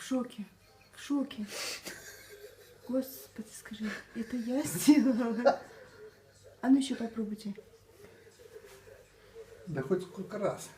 шоке. В шоке. Господи, скажи, это я сделала? А ну еще попробуйте. Да хоть сколько раз.